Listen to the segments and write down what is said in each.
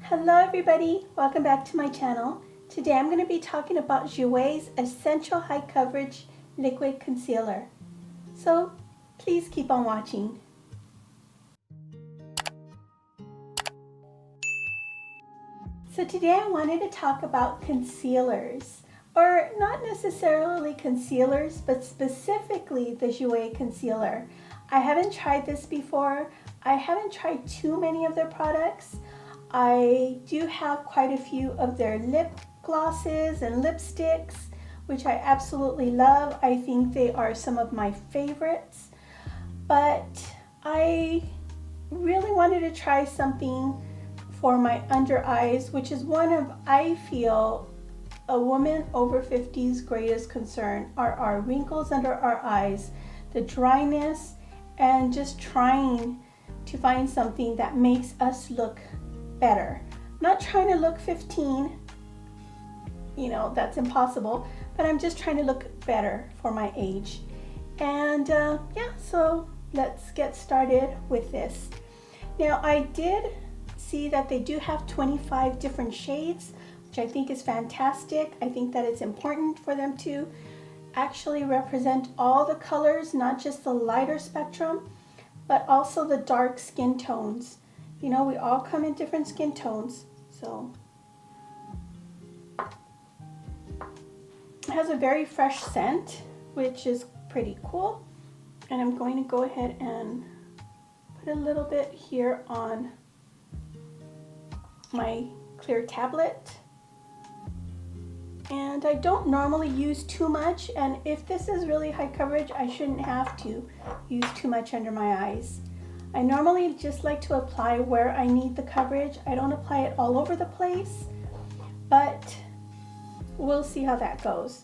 Hello everybody, welcome back to my channel. Today I'm going to be talking about Jouer's Essential High Coverage Liquid Concealer. So please keep on watching. So today I wanted to talk about concealers, or not necessarily concealers, but specifically the Jouer concealer. I haven't tried this before. I haven't tried too many of their products. I do have quite a few of their lip glosses and lipsticks, which I absolutely love. I think they are some of my favorites, but I really wanted to try something for my under eyes, which is one of, I feel, a woman over 50's greatest concern are our wrinkles under our eyes, the dryness, and just trying to find something that makes us look better. I'm not trying to look 15, that's impossible, but I'm just trying to look better for my age. And so let's get started with this. Now I did see that they do have 25 different shades, which I think is fantastic. I think that it's important for them to actually represent all the colors, not just the lighter spectrum, but also the dark skin tones. We all come in different skin tones, so it has a very fresh scent, which is pretty cool. And I'm going to go ahead and put a little bit here on my clear tablet. And I don't normally use too much, and if this is really high coverage, I shouldn't have to use too much under my eyes. I normally just like to apply where I need the coverage. I don't apply it all over the place, but we'll see how that goes.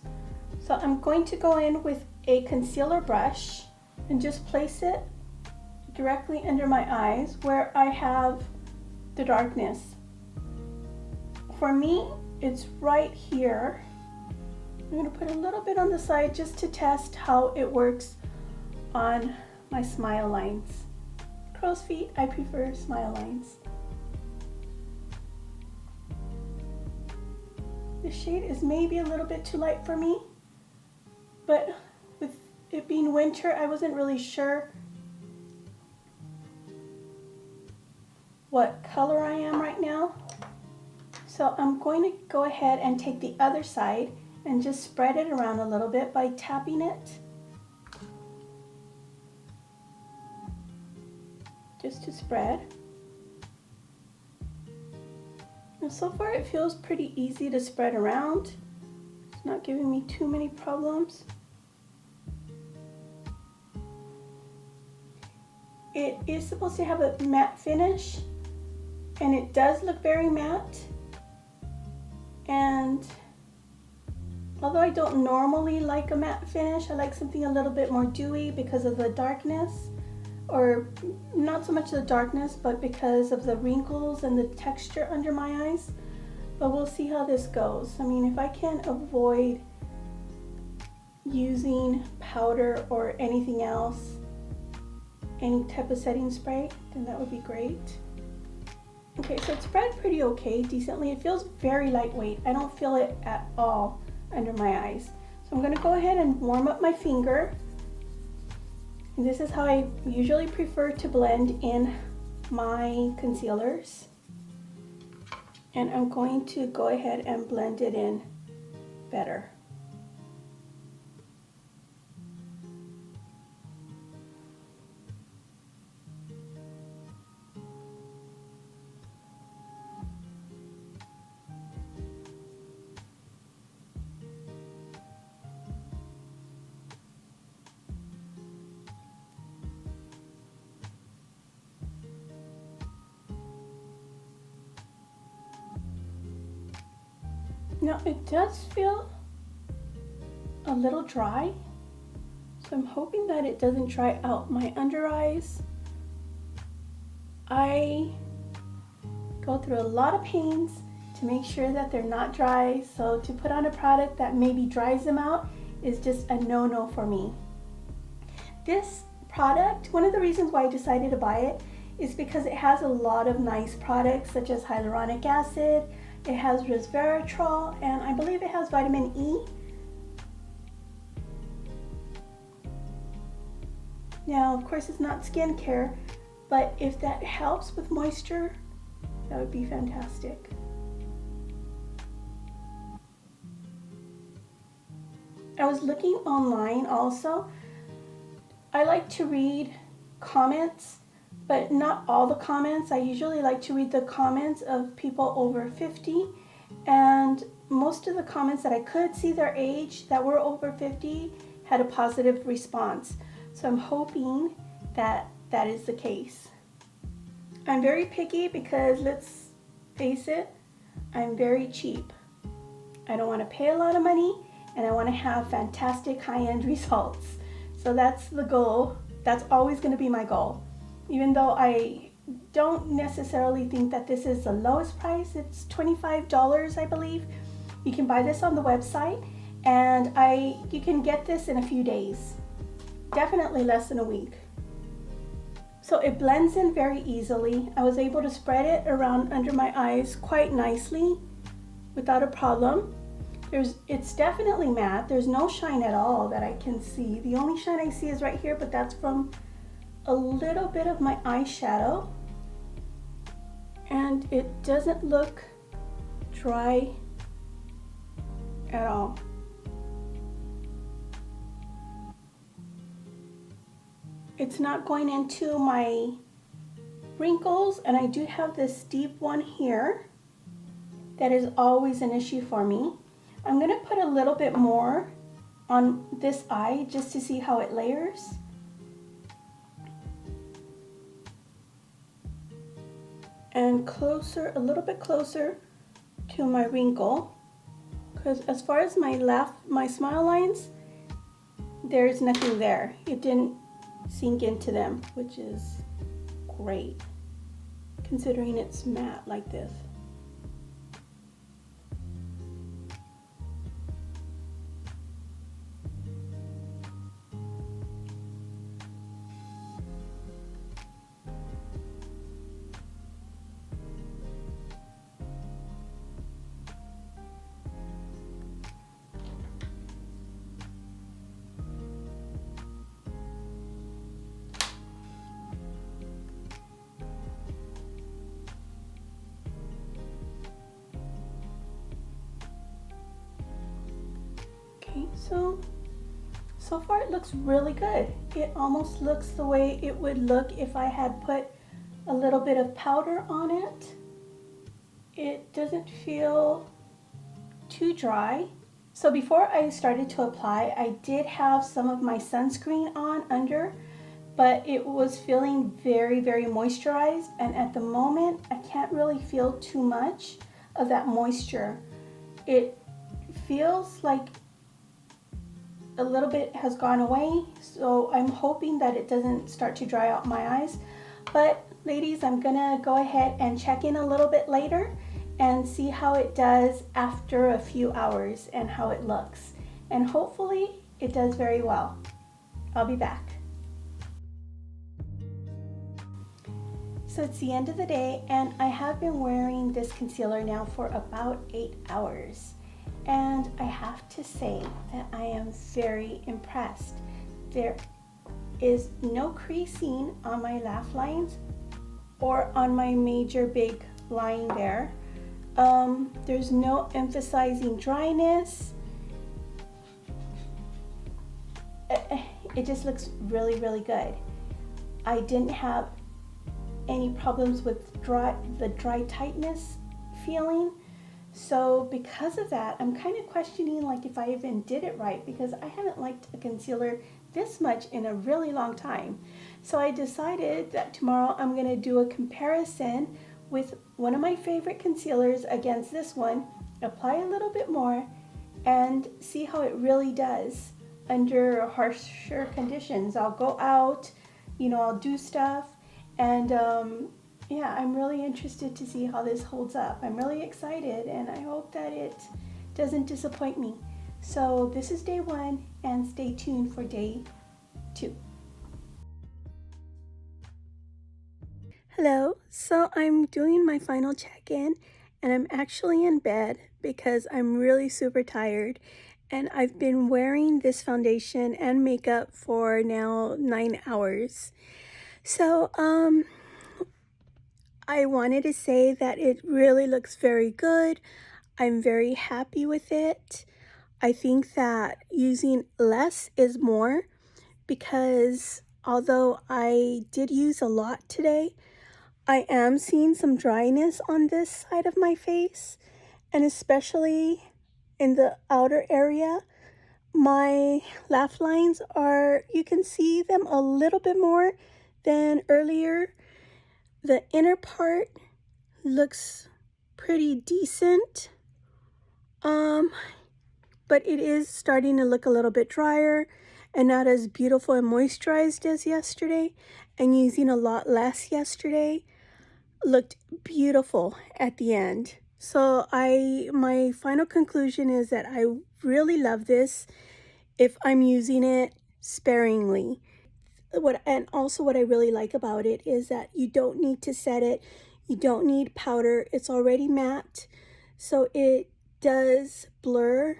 So I'm going to go in with a concealer brush and just place it directly under my eyes where I have the darkness. For me, it's right here. I'm going to put a little bit on the side just to test how it works on my smile lines. Crow's feet, I prefer smile lines. The shade is maybe a little bit too light for me, but with it being winter, I wasn't really sure what color I am right now. So I'm going to go ahead and take the other side and just spread it around a little bit by tapping it. Just to spread. And so far it feels pretty easy to spread around. It's not giving me too many problems. It is supposed to have a matte finish, and it does look very matte. And although I don't normally like a matte finish, I like something a little bit more dewy because of the darkness. Or not so much the darkness, but because of the wrinkles and the texture under my eyes. But we'll see how this goes. I mean, if I can avoid using powder or anything else, any type of setting spray, then that would be great. Okay, so it's spread pretty okay, decently. It feels very lightweight. I don't feel it at all under my eyes. So I'm going to go ahead and warm up my finger. And this is how I usually prefer to blend in my concealers. And I'm going to go ahead and blend it in better. Now it does feel a little dry, so I'm hoping that it doesn't dry out my under eyes. I go through a lot of pains to make sure that they're not dry, so to put on a product that maybe dries them out is just a no-no for me. This product, one of the reasons why I decided to buy it is because it has a lot of nice products such as hyaluronic acid, it has resveratrol, and I believe it has vitamin E. Now, of course, it's not skincare, but if that helps with moisture, that would be fantastic. I was looking online also. I like to read comments, but not all the comments. I usually like to read the comments of people over 50, and most of the comments that I could see their age that were over 50 had a positive response. So I'm hoping that that is the case. I'm very picky because, let's face it, I'm very cheap. I don't want to pay a lot of money, and I want to have fantastic high-end results. So that's the goal. That's always going to be my goal. Even though I don't necessarily think that this is the lowest price, it's $25, I believe. You can buy this on the website, and you can get this in a few days. Definitely less than a week. So it blends in very easily. I was able to spread it around under my eyes quite nicely without a problem. It's definitely matte. There's no shine at all that I can see. The only shine I see is right here, but that's from a little bit of my eyeshadow. And it doesn't look dry at all. It's not going into my wrinkles, and I do have this deep one here that is always an issue for me. I'm going to put a little bit more on this eye just to see how it layers. And closer, a little bit closer to my wrinkle, because as far as my smile lines, there's nothing there. It didn't sink into them, which is great considering it's matte like this. So far it looks really good. It almost looks the way it would look if I had put a little bit of powder on it. It doesn't feel too dry. So before I started to apply, I did have some of my sunscreen on under, but it was feeling very, very moisturized, and at the moment I can't really feel too much of that moisture. It feels like a little bit has gone away, so I'm hoping that it doesn't start to dry out my eyes. But ladies, I'm gonna go ahead and check in a little bit later and see how it does after a few hours and how it looks, and hopefully it does very well. I'll be back. So it's the end of the day, and I have been wearing this concealer now for about 8 hours. And I have to say that I am very impressed. There is no creasing on my laugh lines or on my major big line there. There's no emphasizing dryness. It just looks really, really good. I didn't have any problems with the dry tightness feeling. So because of that, I'm kind of questioning like if I even did it right, because I haven't liked a concealer this much in a really long time. So I decided that tomorrow I'm going to do a comparison with one of my favorite concealers against this one, apply a little bit more, and see how it really does under harsher conditions. I'll go out, I'll do stuff, and yeah, I'm really interested to see how this holds up. I'm really excited, and I hope that it doesn't disappoint me. So this is day 1, and stay tuned for day 2. Hello, so I'm doing my final check-in and I'm actually in bed because I'm really super tired and I've been wearing this foundation and makeup for now 9 hours. So, I wanted to say that it really looks very good. I'm very happy with it. I think that using less is more because although I did use a lot today, I am seeing some dryness on this side of my face, and especially in the outer area. My laugh lines are, you can see them a little bit more than earlier. The inner part looks pretty decent, but it is starting to look a little bit drier and not as beautiful and moisturized as yesterday, and using a lot less yesterday looked beautiful at the end. So my final conclusion is that I really love this if I'm using it sparingly. And also what I really like about it is that you don't need to set it. You don't need powder. It's already matte. So it does blur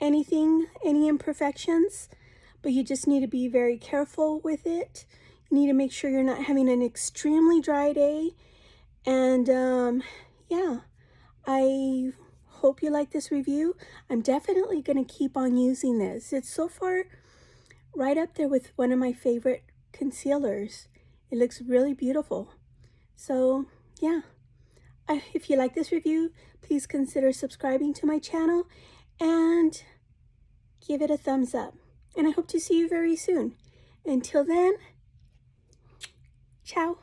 any imperfections, but you just need to be very careful with it. You need to make sure you're not having an extremely dry day. And yeah, I hope you like this review. I'm definitely going to keep on using this. It's so far right up there with one of my favorite concealers. It looks really beautiful. So yeah, if you like this review, please consider subscribing to my channel and give it a thumbs up. And I hope to see you very soon. Until then, ciao.